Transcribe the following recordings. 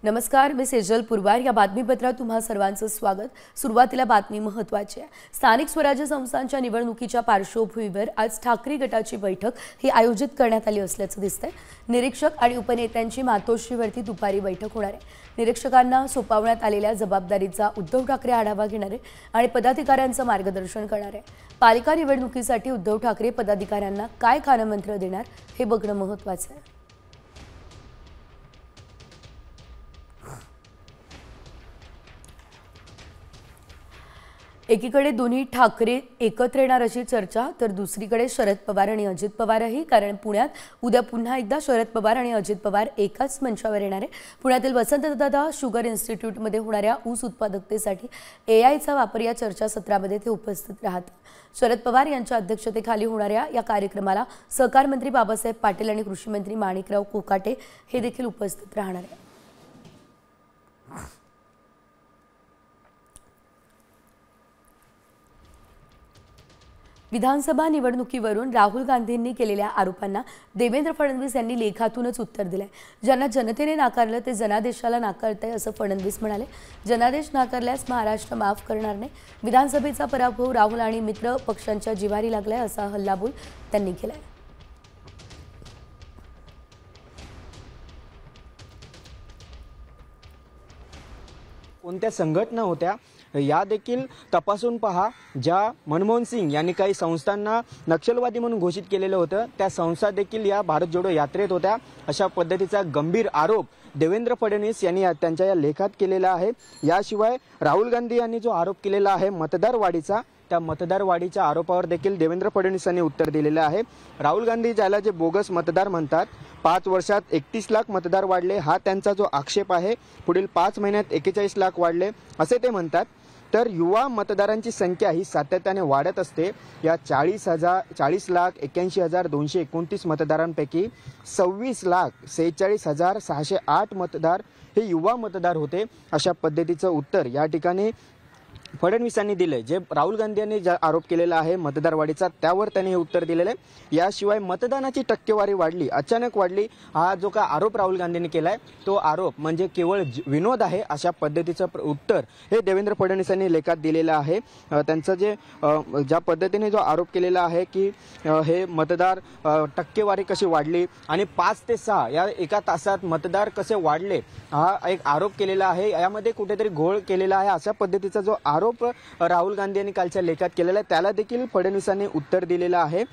नमस्कार, मी सेजल पुरवार. या बातमीपत्रात तुम्हा सर्वांचं स्वागत. सुरुवातीला बातमी महत्त्वाची आहे. स्थानिक स्वराज्य संस्थांच्या निवडणुकीच्या पार्श्वभूमीवर आज ठाकरे गटाची बैठक ही आयोजित करण्यात आली असल्याचं दिसतंय. निरीक्षक आणि उपनेत्यांची मातोश्रीवरती दुपारी बैठक होणार आहे. निरीक्षकांना सोपवण्यात आलेल्या जबाबदारीचा उद्धव ठाकरे आढावा घेणार आहे आणि पदाधिकाऱ्यांचं मार्गदर्शन करणार आहे. पालिका निवडणुकीसाठी उद्धव ठाकरे पदाधिकाऱ्यांना काय कानमंत्र देणार हे बघणं महत्त्वाचं आहे. एकीकडे दोन्ही ठाकरे एकत्र येणार अशी चर्चा, तर दुसरीकडे शरद पवार आणि अजित पवारही. कारण पुण्यात उद्या पुन्हा एकदा शरद पवार आणि अजित पवार एकाच मंचावर येणार आहे. पुण्यातील वसंतदादा शुगर इन्स्टिट्यूटमध्ये होणाऱ्या ऊस उत्पादकतेसाठी एआयचा वापर या चर्चासत्रामध्ये ते उपस्थित राहतात. शरद पवार यांच्या अध्यक्षतेखाली होणाऱ्या या कार्यक्रमाला सहकार मंत्री बाबासाहेब पाटील आणि कृषी मंत्री माणिकराव कोकाटे हे देखील उपस्थित राहणार आहेत. विधानसभा निवडणुकीवरून राहुल गांधींनी केलेल्या आरोपांना देवेंद्र फडणवीस यांनी लेखातूनच उत्तर दिलंय. ज्यांना जनतेने नाकारलं ते जनादेशाला नाकारतंय असं फडणवीस म्हणाले. जनादेश नाकारल्यास महाराष्ट्र माफ करणार नाही. विधानसभेचा पराभव राहुल आणि मित्र पक्षांच्या जिव्हारी लागलाय असा हल्लाबोल त्यांनी केलाय. कोणत्या संघटना होत्या या देखील तपासून पहा. ज्या मनमोहन सिंग यांनी काही संस्थांना नक्षलवादी म्हणून घोषित केलेलं होतं त्या संस्था देखील या भारत जोडो यात्रेत होत्या. अशा पद्धतीचा गंभीर आरोप देवेंद्र फडणवीस यांनी त्यांच्या या लेखात केलेला आहे. याशिवाय राहुल गांधी यांनी जो आरोप केलेला आहे मतदारवाढीचा, त्या मतदारवाढीच्या आरोपावर देखील देवेंद्र फडणवीस यांनी उत्तर दिलेलं आहे. राहुल गांधी ज्याला जे बोगस मतदार म्हणतात, 5 वर्षात 31 लाख मतदार वाढले हा त्यांचा जो आक्षेप आहे. पुढील 5 महिन्यात 41 लाख वाढले असे ते म्हणतात. तर युवा मतदारांची संख्या ही सातत्याने वाढत असते. या 40,81,229 मतदारांपैकी 26,46,608 मतदार हे युवा मतदार होते. अशा पद्धतीचं उत्तर या ठिकाणी फडणवीसांनी दिले. जे राहुल गांधी यांनी आरोप केलेला आहे मतदारवाढीचा त्यावर त्यांनी हे उत्तर दिलेले आहे. याशिवाय मतदानाची टक्केवारी वाढली, अचानक वाढली, हा जो काय आरोप राहुल गांधींनी केलाय तो आरोप म्हणजे केवळ विनोद आहे अशा पद्धतीचं उत्तर हे देवेंद्र फडणवीस यांनी लेखात दिलेलं आहे. त्यांचं जे ज्या पद्धतीने जो आरोप केलेला आहे की हे मतदार टक्केवारी कशी वाढली आणि 5 ते 6 या एका तासात मतदार कसे वाढले हा एक आरोप केलेला आहे. यामध्ये कुठेतरी घोळ केलेला आहे अशा पद्धतीचा जो आरोप राहुल गांधी यांनी कालच्या लेखात केलेला आहे त्याला देखील फडणवीसांनी उत्तर दिलेलं आहे.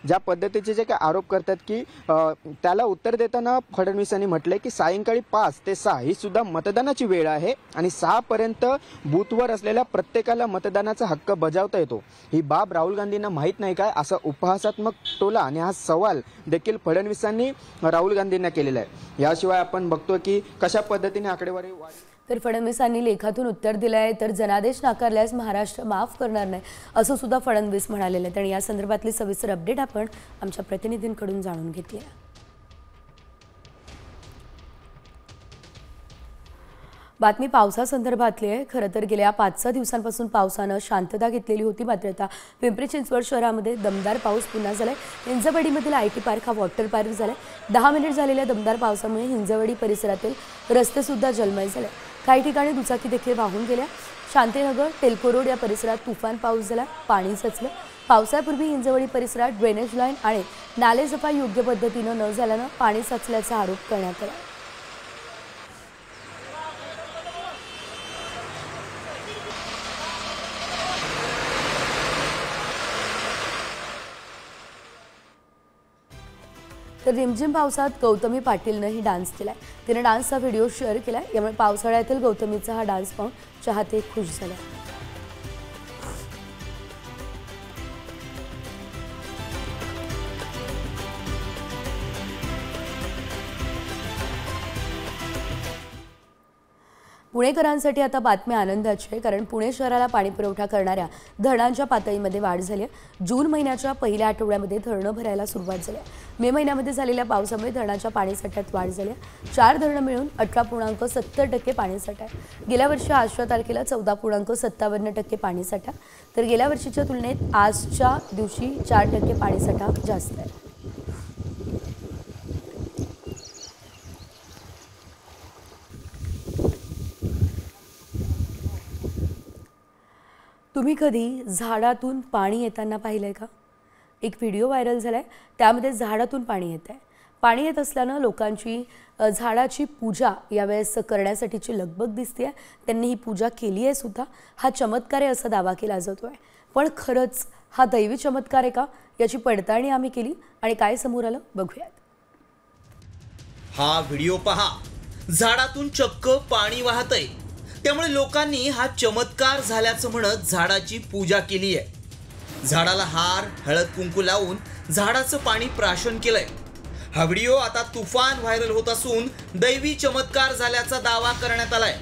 ज्या पद्धतीचे जे काही आरोप करतात की त्याला उत्तर देताना फडणवीसांनी म्हटले की सायंकाळी 5 ते 6 ही सुद्धा मतदानाची वेळ आहे आणि 6 पर्यंत बूथवर असलेल्या प्रत्येकाला मतदानाचा हक्क बजावता येतो. ही बाब राहुल गांधींना माहीत नाही काय असा उपहासात्मक टोला आणि हा सवाल देखील फडणवीसांनी राहुल गांधींना केलेला आहे. याशिवाय आपण बघतो की कशा पद्धतीने आकडेवारी तर फडणवीसांनी लेखातून उत्तर दिलं आहे. तर जनादेश नाकारल्यास महाराष्ट्र माफ करणार नाही असं सुद्धा फडणवीस म्हणालेलं आहे. आणि या संदर्भातली सविस्तर अपडेट आपण आमच्या प्रतिनिधींकडून जाणून घेतली आहे. बातमी पावसासंदर्भातली आहे. खरं तर गेल्या 5-6 दिवसांपासून पावसानं शांतता घेतलेली होती. मात्र आता पिंपरी चिंचवड शहरामध्ये दमदार पाऊस पुन्हा झालाय. हिंजवडीमधील IT पार्क हा वॉटर पार्क झालाय. 10 मिनिट झालेल्या दमदार पावसामुळे हिंजवडी परिसरातील रस्ते सुद्धा जलमय झाले. काही ठिकाणी दुचाकी देखील वाहून गेल्या. शांतीनगर, टेल्को रोड या परिसरात तुफान पाऊस झाला, पाणी साचलं. पावसापूर्वी हिंजवडी परिसरात ड्रेनेज लाईन आणि नाले सफाई योग्य पद्धतीनं न झाल्यानं पाणी साचल्याचा आरोप करण्यात आला. तर रिमझिम पावसात गौतमी पाटीलनंही डान्स केलाय. तिने डान्सचा व्हिडिओ शेअर केलाय. यामुळे पावसाळ्यातील गौतमीचा हा डान्स पाहून चाहते खुश झाले. पुणेकरांसाठी आता बातमी आनंदाची आहे. कारण पुणे शहराला पाणीपुरवठा करणाऱ्या धरणांच्या पातळीमध्ये वाढ झाली आहे. जून महिन्याच्या पहिल्या आठवड्यामध्ये धरणं भरायला सुरुवात झाली आहे. मे महिन्यामध्ये झालेल्या पावसामुळे धरणाच्या पाणीसाठ्यात वाढ झाली आहे. 4 धरणं मिळून 18.70% पाणीसाठा आहे. गेल्या वर्षी आजच्या तारखेला 14.57% पाणीसाठा, तर गेल्या वर्षीच्या तुलनेत आजच्या दिवशी 4% पाणीसाठा जास्त आहे. तुम्ही कधी झाडातून पाणी येताना पाहिलंय का? एक व्हिडिओ व्हायरल झालाय, त्यामध्ये झाडातून पाणी येत आहे. पाणी येत असल्यानं लोकांची झाडाची पूजा यावेळेस करण्यासाठीची लगबग दिसते. त्यांनी ही पूजा केली आहे सुद्धा. हा चमत्कार आहे असा दावा केला जातोय. पण खरंच हा दैवी चमत्कार आहे का, याची पडताळणी आम्ही केली आणि काय समोर आलं बघूयात. हा व्हिडिओ पहा. झाडातून चक्क पाणी वाहतंय. त्यामुळे लोकांनी हा चमत्कार झाल्याचं म्हणत झाडाची पूजा केली आहे. झाडाला हार हळद कुंकू लावून झाडाचं पाणी प्राशन केलंय. हा व्हिडिओ आता तुफान व्हायरल होत असून दैवी चमत्कार झाल्याचा दावा करण्यात आलाय.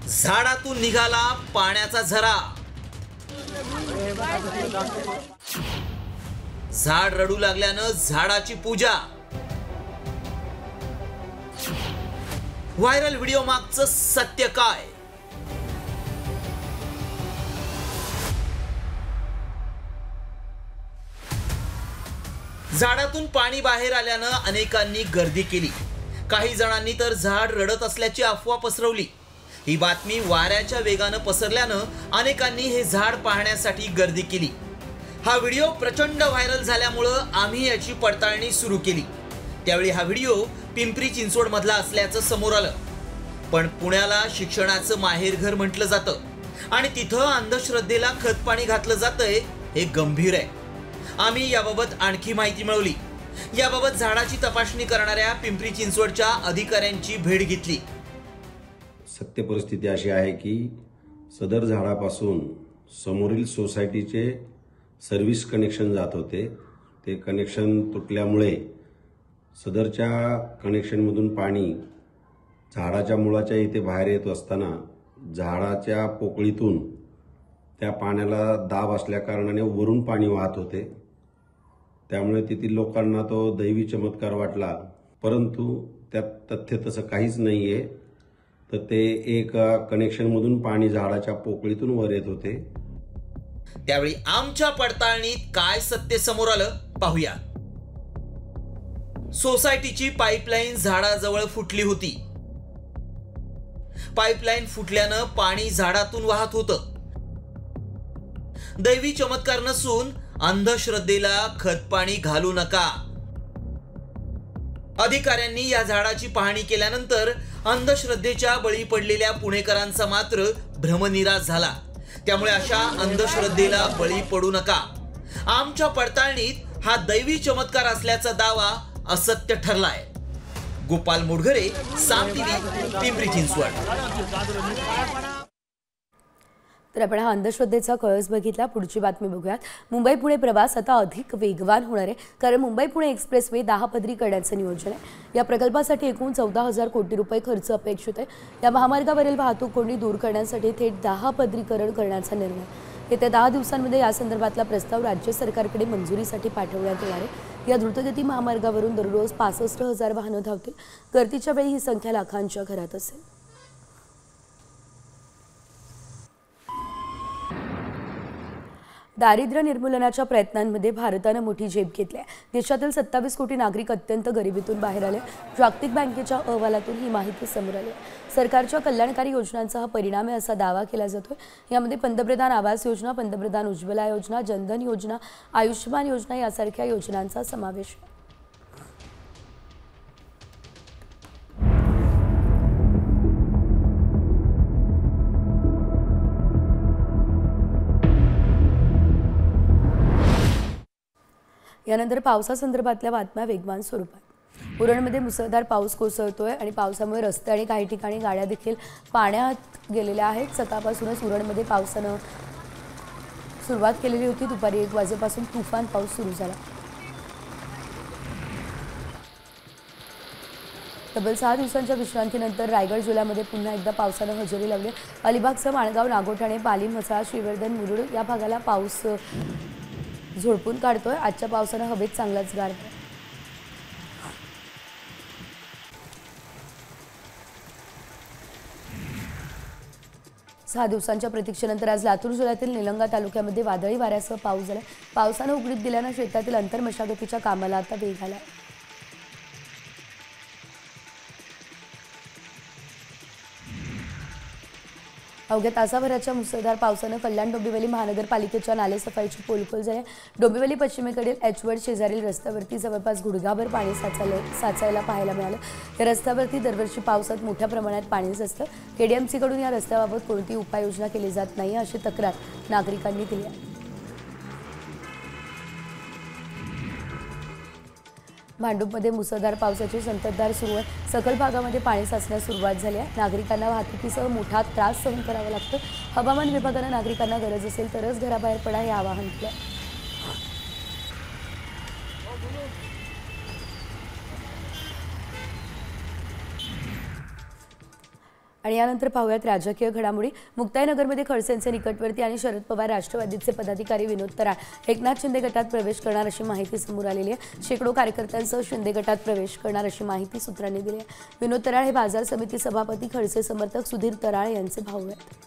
झाडातून निघाला पाण्याचा झरा. झाड रडू लागल्यानं झाडाची पूजा. व्हायरल व्हिडिओ मागचं सत्य काय? झाडातून पाणी बाहेर आल्यानं अनेकांनी गर्दी केली. काही जणांनी तर झाड रडत असल्याची अफवा पसरवली. ही बातमी वाऱ्याच्या वेगानं पसरल्यानं अनेकांनी हे झाड पाहण्यासाठी गर्दी केली. हा व्हिडिओ प्रचंड व्हायरल झाल्यामुळं आम्ही याची पडताळणी सुरू केली. त्यावेळी हा व्हिडिओ पिंपरी चिंचवड मधला असल्याचं समोर आलं. पण पुण्याला शिक्षणाचं माहेरघर म्हटलं जातं आणि तिथं अंधश्रद्धेला खतपाणी घातलं जातंय हे गंभीर आहे. आम्ही याबाबत आणखी माहिती मिळवली. याबाबत झाडाची तपासणी करणाऱ्या पिंपरी चिंचवडच्या अधिकाऱ्यांची भेट घेतली. सत्य परिस्थिती अशी आहे की सदर झाडापासून समोरील सोसायटीचे सर्व्हिस कनेक्शन जात होते. ते कनेक्शन तुटल्यामुळे सदरच्या कनेक्शनमधून पाणी झाडाच्या मुळाच्या इथे बाहेर येत असताना झाडाच्या पोकळीतून त्या पाण्याला दाब असल्या कारणाने वरून पाणी वाहत होते. त्यामुळे तेथील लोकांना तो दैवी चमत्कार वाटला. परंतु त्यात तथ्य तसं काहीच नाही आहे. तर ते एक कनेक्शनमधून पाणी झाडाच्या पोकळीतून वर येत होते. त्यावेळी आमच्या पडताळणीत काय सत्य समोर आलं पाहूया. सोसायटीची पाईपलाईन झाडाजवळ फुटली होती. पाईपलाईन फुटल्यानं पाणी झाडातून वाहत होतं. दैवी चमत्कार नसून अंधश्रद्धेला खतपाणी घालू नका. अधिकाऱ्यांनी या झाडाची पाहणी केल्यानंतर अंधश्रद्धेच्या बळी पडलेल्या पुणेकरांचा मात्र भ्रमनिरास झाला. त्यामुळे अशा अंधश्रद्धेला बळी पडू नका. आमच्या पडताळणीत हा दैवी चमत्कार असल्याचा दावा असत्य ठरलाय. गोपाल मोडघरे, साम टीव्ही, पिंपरी चिंचवड. तर आपण हा अंधश्रद्धेचा कळस बघितला. पुढची बातमी बघूयात. मुंबई पुणे प्रवास आता अधिक वेगवान होणार आहे, कारण मुंबई पुणे एक्सप्रेसवे 10 पदरी करण्याचं नियोजन आहे. या प्रकल्पासाठी एकूण 14,000 कोटी रुपये खर्च अपेक्षित आहे. या महामार्गावरील वाहतूक कोंडी दूर करण्यासाठी थेट 10 पदरीकरण करण्याचा निर्णय. येत्या 10 दिवसांमध्ये या संदर्भातला प्रस्ताव राज्य सरकारकडे मंजुरीसाठी पाठवण्यात येणार आहे. या द्रुतगती महामार्गावरून दररोज 65,000 वाहनं धावतील. गर्दीच्या वेळी ही संख्या लाखांच्या घरात असेल. दारिद्र्य निर्मूलनाच्या प्रयत्नांमध्ये भारतानं मोठी झेप घेतली आहे. देशातील 27 कोटी नागरिक अत्यंत गरिबीतून बाहेर आले. जागतिक बँकेच्या अहवालातून ही माहिती समोर आली. सरकारच्या कल्याणकारी योजनांचा हा परिणाम आहे असा दावा केला जातोय. यामध्ये पंतप्रधान आवास योजना, पंतप्रधान उज्ज्वला योजना, जनधन योजना, आयुष्यमान योजना यासारख्या योजनांचा समावेश आहे. यानंतर पावसासंदर्भातल्या बातम्या वेगवान स्वरूपात. उरणमध्ये मुसळधार पाऊस कोसळतोय आणि पावसामुळे रस्ते आणि काही ठिकाणी गाड्या देखील पाण्यात गेलेल्या आहेत. सकाळपासूनच उरणमध्ये पावसानं सुरुवात केलेली होती. दुपारी 1 वाजेपासून तुफान पाऊस सुरू झाला. तब्बल 6 दिवसांच्या विश्रांतीनंतर रायगड जिल्ह्यामध्ये पुन्हा एकदा पावसानं हजेरी लावली. अलिबागसह माणगाव, नागोठाणे, पाली, म्हसळा, श्रीवर्धन, मुरुड या भागाला पाऊस झोडपून काढतोय. आजच्या पावसानं हवेत चांगलाच गार. 6 दिवसांच्या प्रतीक्षेनंतर आज लातूर जिल्ह्यातील निलंगा तालुक्यामध्ये वादळी वाऱ्यासह पाऊस झाला. पावसानं उघडीप दिल्यानं शेतातील अंतर्मशागतीच्या कामाला आता वेग आला. अवघ्या तासाभराच्या मुसळधार पावसानं कल्याण डोंबिवली महानगरपालिकेच्या नालेसफाईची पोलखोल झाली. डोंबिवली पश्चिमेकडील एचवड शेजारील रस्त्यावरती जवळपास गुडघाभर पाणी साचायला पाहायला मिळालं. या रस्त्यावरती दरवर्षी पावसात मोठ्या प्रमाणात पाणी साचतं. केडीएमसीकडून या रस्त्याबाबत कोणतीही उपाययोजना केली जात नाही अशी तक्रार नागरिकांनी केली आहे. भांडूपमध्ये मुसळधार पावसाची संततधार सुरू आहे. सखल भागामध्ये पाणी साचण्यास सुरुवात झाली आहे. नागरिकांना वाहतुकीसह मोठा त्रास सहन करावा लागतो. हवामान विभागानं नागरिकांना गरज असेल तरच घराबाहेर पडा हे आवाहन केलं. आणि यानंतर पाहूयात राजकीय घडामोडी. मुक्ताईनगरमध्ये खडसेंचे निकटवर्ती आणि शरद पवार राष्ट्रवादीचे पदाधिकारी विनोद तराळ एकनाथ शिंदे गटात प्रवेश करणार अशी माहिती समोर आलेली आहे. शेकडो कार्यकर्त्यांसह शिंदे गटात प्रवेश करणार अशी माहिती सूत्रांनी दिली आहे. विनोद तराळ हे बाजार समिती सभापती खडसे समर्थक सुधीर तराळ यांचे भाऊ आहेत.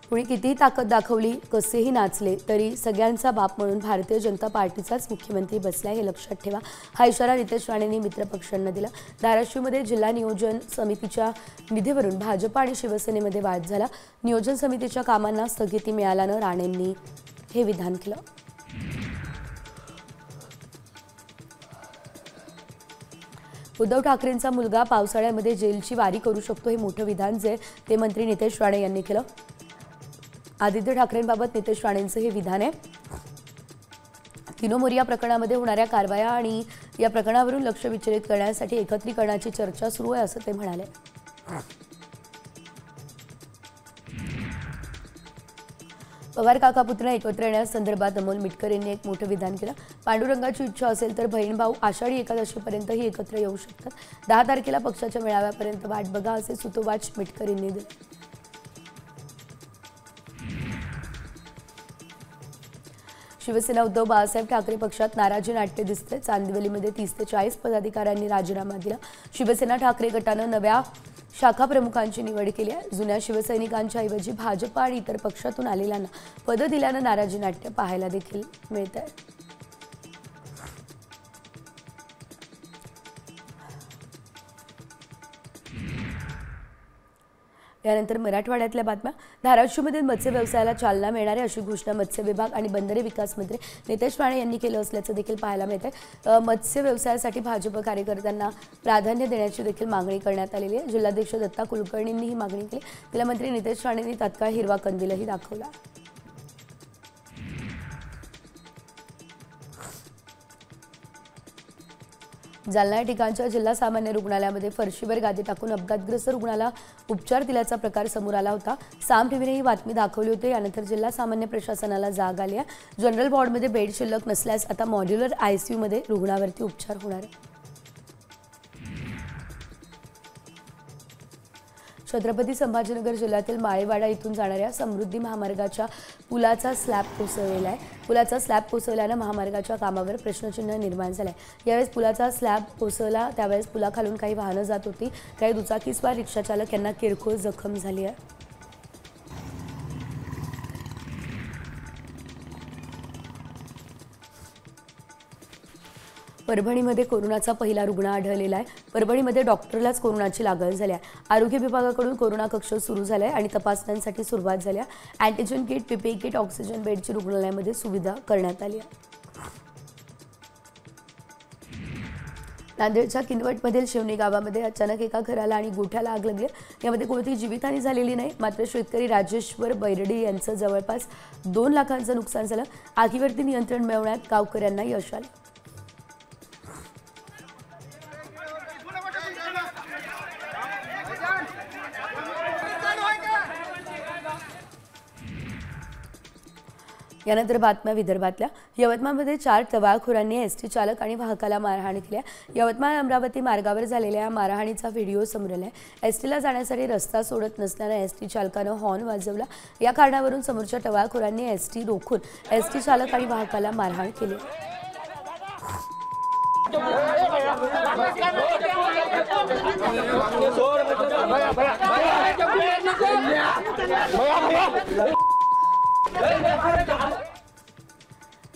कुणी कितीही ताकद दाखवली, कसेही नाचले तरी सगळ्यांचा बाप म्हणून भारतीय जनता पार्टीचाच मुख्यमंत्री बसलाय हे लक्षात ठेवा, हा इशारा नितेश राणेंनी मित्रपक्षांना दिला. धाराशिवमध्ये जिल्हा नियोजन समितीच्या निधीवरून भाजप आणि शिवसेनेमध्ये वाद झाला. नियोजन समितीच्या कामांना स्थगिती मिळाल्यानं राणेंनी हे विधान केलं. उद्धव ठाकरेंचा मुलगा पावसाळ्यामध्ये जेलची वारी करू शकतो हे मोठं विधान जे ते मंत्री नितेश राणे यांनी केलं. आदित्य ठाकरेंबाबत नितेश राणेंचं हे विधान आहे. तिनो मोरिया प्रकरणामध्ये होणाऱ्या कारवाया आणि या प्रकरणावरून लक्ष विचलित करण्यासाठी एकत्रीकरणाची चर्चा सुरू आहे असं ते म्हणाले. पवार काका पुत्र एकत्र येण्यासंदर्भात अमोल मिटकर यांनी एक मोठं विधान केलं. पांडुरंगाची इच्छा असेल तर बहीण भाऊ आषाढी एकादशीपर्यंतही एकत्र येऊ शकतात. 10 तारखेला पक्षाच्या मेळाव्यापर्यंत वाट बघा असे सुतोवाच मिटकर यांनी दिले. शिवसेना उद्धव बाळासाहेब ठाकरे पक्षात नाराजी नाट्य दिसते. चांदिवलीमध्ये 30 ते 40 पदाधिकाऱ्यांनी राजीनामा दिला. शिवसेना ठाकरे गटानं नव्या शाखा प्रमुखांची निवड केली आहे. जुन्या शिवसैनिकांच्या ऐवजी भाजप आणि इतर पक्षातून आलेल्यांना पद दिल्यानं नाराजी नाट्य पाहायला देखील मिळत आहे. यानंतर मराठवाड्यातल्या बातम्या. धाराशिवमधील मत्स्य व्यवसायाला चालना मिळणार आहे अशी घोषणा मत्स्य विभाग आणि बंदरे विकास मंत्री नितेश राणे यांनी केलं असल्याचं देखील पाहायला मिळतंय. मत्स्य व्यवसायासाठी भाजप कार्यकर्त्यांना प्राधान्य देण्याची देखील मागणी करण्यात आलेली आहे. जिल्हाध्यक्ष दत्ता कुलकर्णींनी ही मागणी केली. तिला मंत्री नितेश राणेंनी तात्काळ हिरवा कंदीलही दाखवला. जालना या ठिकाणच्या जिल्हा सामान्य रुग्णालयामध्ये फरशीवर गादी टाकून अपघातग्रस्त रुग्णाला उपचार दिल्याचा प्रकार समोर आला होता. साम टीव्हीने ही बातमी दाखवली होती. यानंतर जिल्हा सामान्य प्रशासनाला जाग आली आहे. जनरल वॉर्डमध्ये बेड शिल्लक नसल्यास आता मॉड्युलर आयसीयूमध्ये रुग्णावरती उपचार होणार आहे. छत्रपती संभाजीनगर जिल्ह्यातील माळेवाडा इथून जाणाऱ्या समृद्धी महामार्गाच्या पुलाचा स्लॅब कोसळलेला आहे. पुलाचा स्लॅब कोसळल्यानं महामार्गाच्या कामावर प्रश्नचिन्ह निर्माण झालं आहे. यावेळेस पुलाचा स्लॅब कोसळला त्यावेळेस पुलाखालून काही वाहनं जात होती. काही दुचाकीस्वार रिक्षाचालक यांना किरकोळ जखम झाली आहे. परभणीमध्ये कोरोनाचा पहिला रुग्ण आढळलेला आहे. परभणीमध्ये डॉक्टरलाच कोरोनाची लागण झाली आहे. आरोग्य विभागाकडून कोरोना कक्ष सुरू झाले आहे आणि तपासण्यांसाठी सुरुवात झाली आहे. Antigen kit, PPE kit, oxygen बेडची रुग्णालयामध्ये सुविधा करण्यात आली आहे. नांदेडच्या किनवटमधील शिवणी गावामध्ये अचानक एका घराला आणि गोठ्याला आग लागली. यामध्ये कोणतीही जीवितहानी झालेली नाही. मात्र शेतकरी राजेश्वर बैरडे यांचं जवळपास 2 लाखांचं नुकसान झालं. आगीवरती नियंत्रण मिळवण्यात गावकऱ्यांना यश आलं. यानंतर बातम्या विदर्भातल्या. यवतमाळमध्ये 4 टवाळखोरांनी एसटी चालक आणि वाहकाला मारहाण केली आहे. यवतमाळ अमरावती मार्गावर झालेल्या या मारहाणीचा व्हिडिओ समोर आला आहे. एसटीला जाण्यासाठी रस्ता सोडत नसल्यानं एसटी चालकानं हॉर्न वाजवला. या कारणावरून समोरच्या टवाळखोरांनी एसटी रोखून एसटी चालक आणि वाहकाला मारहाण केली.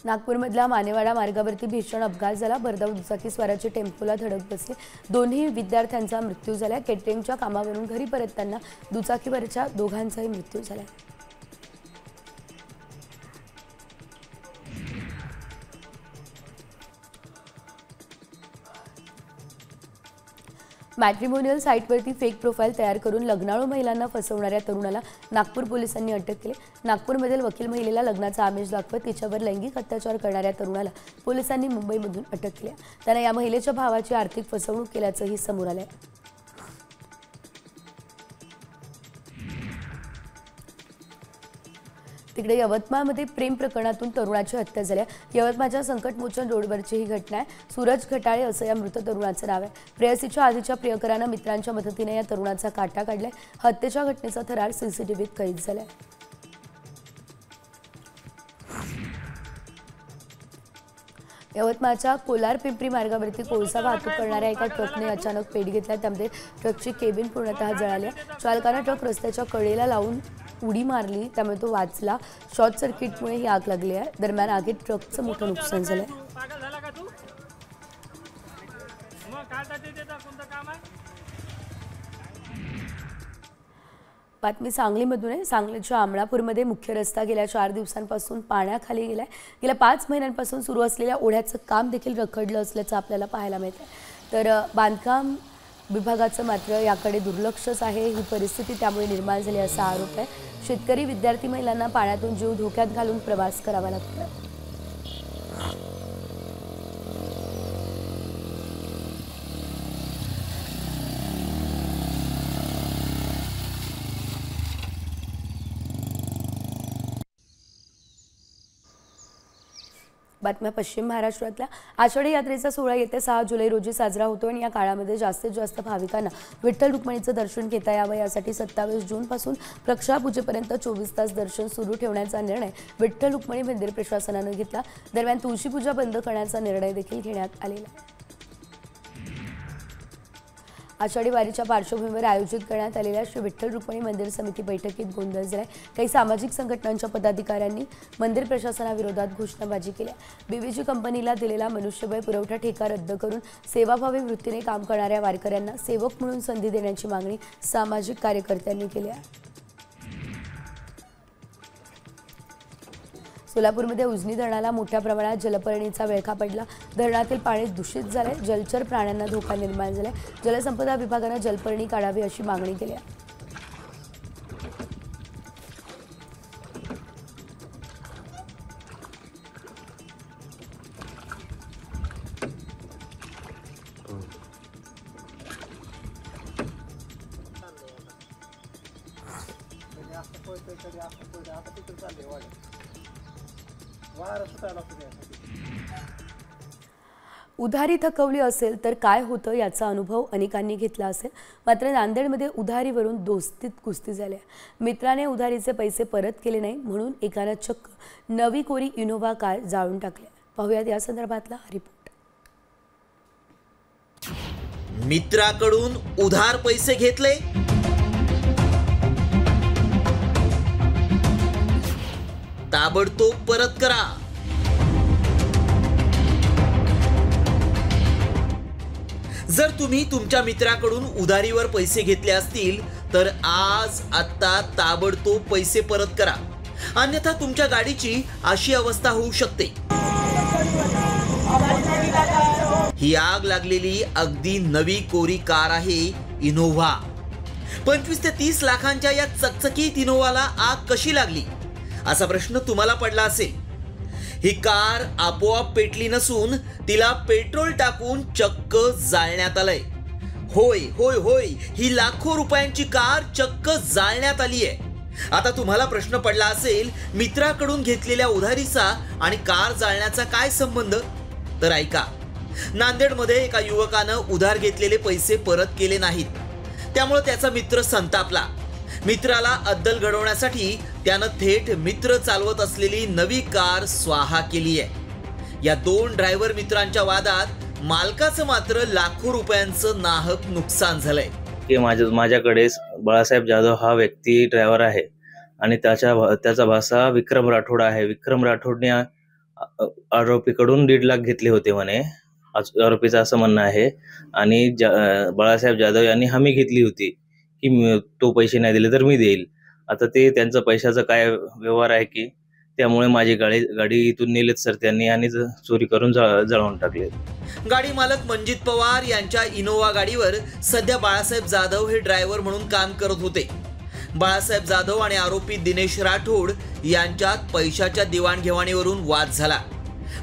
नागपूरमधल्या मानेवाडा मार्गावरती भीषण अपघात झाला. भरधाव दुचाकी स्वाराची टेम्पोला धडक बसली. दोन्ही विद्यार्थ्यांचा मृत्यू झाला. केटरिंगच्या कामावरून घरी परतताना दुचाकीवरच्या दोघांचाही मृत्यू झाला. मॅट्रिमोनियल साईटवरती फेक प्रोफाईल तयार करून लग्नाळू महिलांना फसवणाऱ्या तरुणाला नागपूर पोलिसांनी अटक केली. नागपूरमधील वकील महिलेला लग्नाचा आमिष दाखवत तिच्यावर लैंगिक अत्याचार करणाऱ्या तरुणाला पोलिसांनी मुंबईमधून अटक केली. त्यानं या महिलेच्या भावाची आर्थिक फसवणूक केल्याचंही समोर आलंय. तिकडे यवतमाळमध्ये प्रेम प्रकरणातून तरुणाची हत्या झाली. यवतमाळच्या संकटमोचन रोडवरची ही घटना आहे. सूरज घटाळे असं या मृत तरुणाचं नाव आहे. प्रेयसीच्या आधीच्या प्रियकरानं मित्रांच्या मदतीने या तरुणाचा काटा काढलाय. हत्येच्या घटनेचा थरार सीसीटीव्हीत कैद झालाय. यवतमाळच्या कोलार पिंपरी मार्गावरती कोळसा वाहतूक करणाऱ्या एका ट्रकने अचानक पेट घेतला. त्यामध्ये ट्रकची केबिन पूर्णतः जळाली. चालकानं ट्रक रस्त्याच्या कडेला लावून उडी मारली, त्यामुळे तो वाचला. शॉर्ट सर्किटमुळे ही आग लागली आहे. दरम्यान आगीत ट्रकचं मोठं नुकसान झालंय. बातमी सांगलीमधून आहे. सांगलीच्या आमळापूरमध्ये मुख्य रस्ता गेल्या 4 दिवसांपासून पाण्याखाली गेलाय. गेल्या 5 महिन्यांपासून सुरू असलेल्या ओढ्याचं काम देखील रखडलं असल्याचं आपल्याला पाहायला मिळतंय. तर बांधकाम विभागाचं मात्र याकडे दुर्लक्षच आहे. ही परिस्थिती त्यामुळे निर्माण झाली असा आरोप आहे. शेतकरी विद्यार्थी महिलांना पाण्यातून जीव धोक्यात घालून प्रवास करावा लागतो. बातम्या पश्चिम महाराष्ट्रातल्या. आषाढी यात्रेचा सोहळा येत्या 6 जुलै रोजी साजरा होतो आणि या काळामध्ये जास्तीत जास्त भाविकांना विठ्ठल रुक्मिणीचं दर्शन घेता यावं यासाठी 27 जूनपासून प्रक्षापूजेपर्यंत 24 तास दर्शन सुरू ठेवण्याचा निर्णय विठ्ठल रुक्मिणी मंदिर प्रशासनानं घेतला. दरम्यान तुळशीपूजा बंद करण्याचा निर्णय देखील घेण्यात आलेला आहे. आषाढी वारीच्या पार्श्वभूमीवर आयोजित करण्यात आलेल्या श्री विठ्ठल रुक्मिणी मंदिर समिती बैठकीत गोंधळ झालाय. काही सामाजिक संघटनांच्या पदाधिकाऱ्यांनी मंदिर प्रशासनाविरोधात घोषणाबाजी केली. बीव्हीजी कंपनीला दिलेला मनुष्यबळ पुरवठा ठेका रद्द करून सेवाभावी वृत्तीने काम करणाऱ्या वारकऱ्यांना सेवक म्हणून संधी देण्याची मागणी सामाजिक कार्यकर्त्यांनी केली आहे. सोलापूरमध्ये उजनी धरणाला मोठ्या प्रमाणात जलपर्णीचा विळखा पडला. धरणातील पाणी दूषित झाले. जलचर प्राण्यांना धोका निर्माण झालाय. जलसंपदा विभागानं जलपर्णी काढावी अशी मागणी केली आहे. उधारी थकवली असेल तर काय होतं याचा अनुभव अनेकांनी घेतला असेल. मात्र नांदेडमध्ये उधारीवरून दोस्तीत कुस्ती झाली. मित्राने उधारीचे पैसे परत केले नाही म्हणून एकानं चक्क नवी कोरी इनोव्हा कार जाळून टाकली. पाहूयात या संदर्भातला रिपोर्ट. मित्राकडून उधार पैसे घेतले, ताबडतोब परत करा. जर तुम्ही तुमच्या मित्राकडून उधारीवर पैसे घेतले असतील तर आज आत्ता ताबडतोब पैसे परत करा, अन्यथा तुमच्या गाडीची अशी अवस्था होऊ शकते. ही आग लागलेली अगदी नवी कोरी कार आहे इनोव्हा. 25 ते 30 लाखांच्या या चकचकीत इनोव्हाला आग कशी लागली असा प्रश्न तुम्हाला पडला असेल. ही कार आपोआप पेटली नसून तिला पेट्रोल टाकून चक्क जाळण्यात आलंय. होय होय होय, ही लाखो रुपयांची कार चक्क जाळण्यात आली आहे. आता तुम्हाला प्रश्न पडला असेल, मित्राकडून घेतलेल्या उधारीचा आणि कार जाळण्याचा काय संबंध? तर ऐका. नांदेडमध्ये एका युवकानं उधार घेतलेले पैसे परत केले नाहीत. त्यामुळे त्याचा मित्र संतापला. मित्राला अद्दल घडवण्यासाठी त्यानं थेट मित्र चालवत असलेली नवी कार स्वाहा केली आहे. या 2 ड्रायव्हर मित्रांच्या वादात मालकाचं मात्र लाखो रुपयांचं नाहक नुकसान झालंय. की माझ्याकडे बाळासाहेब जाधव हा व्यक्ती ड्रायव्हर आहे आणि त्याचा भाचा विक्रम राठोड आहे. विक्रम राठोडने आरोपीकडून 1.5 लाख घेतले होते म्हणे, आरोपीचं असं म्हणणं आहे. आणि बाळासाहेब जाधव यांनी हमी घेतली होती की तो पैसे नाही दिले तर मी देईल. आता ते त्यांचं पैशाचं काय व्यवहार आहे की त्यामुळे माझी गाडी इथून नेलेत सर त्यांनी आणि चोरी करून जळवून टाकले. गाडी मालक मंजित पवार यांच्या इनोवा गाडीवर सध्या बाळासाहेब जाधव हे ड्रायव्हर म्हणून काम करत होते. बाळासाहेब जाधव आणि आरोपी दिनेश राठोड यांच्यात पैशाच्या देवाणघेवाणीवरून वाद झाला.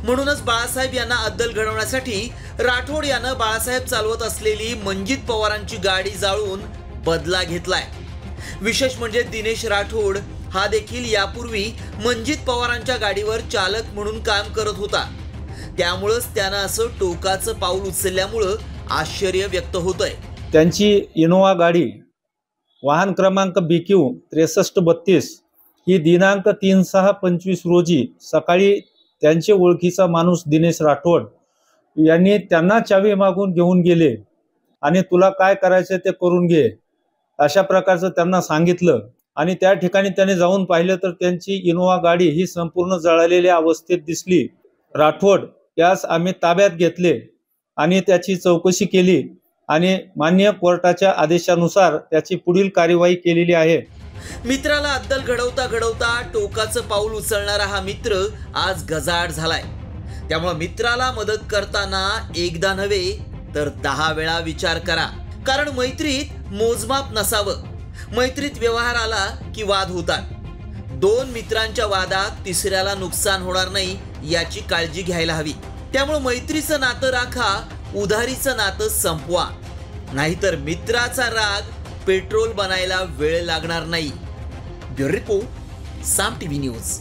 म्हणूनच बाळासाहेब यांना अद्दल घडवण्यासाठी राठोड यानं बाळासाहेब चालवत असलेली मंजित पवारांची गाडी जाळून बदला घेतलाय. विशेष म्हणजे दिनेश राठोड हा देखील यापूर्वी मंजित पवारांच्या गाडीवर चालक म्हणून काम करत होता. त्यामुळेच त्यानं असं टोकाचं पाऊल उचलल्यामुळं आश्चर्य व्यक्त होतंय. त्यांची इनोवा गाडी वाहन क्रमांक BQ 6332 ही दिनांक 3/6/25 रोजी सकाळी त्यांचे ओळखीचा माणूस दिनेश राठोड यांनी त्यांना चावी मागून घेऊन गेले आणि तुला काय करायचं ते करून घे अशा प्रकारचं त्यांना सांगितलं. आणि त्या ठिकाणी त्याने जाऊन पाहिलं तर त्यांची इनोवा गाडी ही संपूर्ण जळालेल्या अवस्थेत दिसली. राठोड यास आम्ही ताब्यात घेतले आणि त्याची चौकशी केली आणि मान्य कोर्टाच्या आदेशानुसार त्याची पुढील कार्यवाही केलेली आहे. मित्राला अद्दल घडवता घडवता टोकाचं पाऊल उचलणारा हा मित्र आज गजाआड झालाय. त्यामुळे मित्राला मदत करताना एकदा नव्हे तर 10 वेळा विचार करा. कारण मैत्रीत मोजमाप नसावं. मैत्रीत व्यवहार आला की वाद होतात. 2 मित्रांच्या वादात तिसऱ्याला नुकसान होणार नाही याची काळजी घ्यायला हवी. त्यामुळे मैत्रीचं नातं राखा, उधारीचं नातं संपवा. नाहीतर मित्राचा राग पेट्रोल बनायला वेळ लागणार नाही. ब्युरो रिपोर्ट, साम TV न्यूज.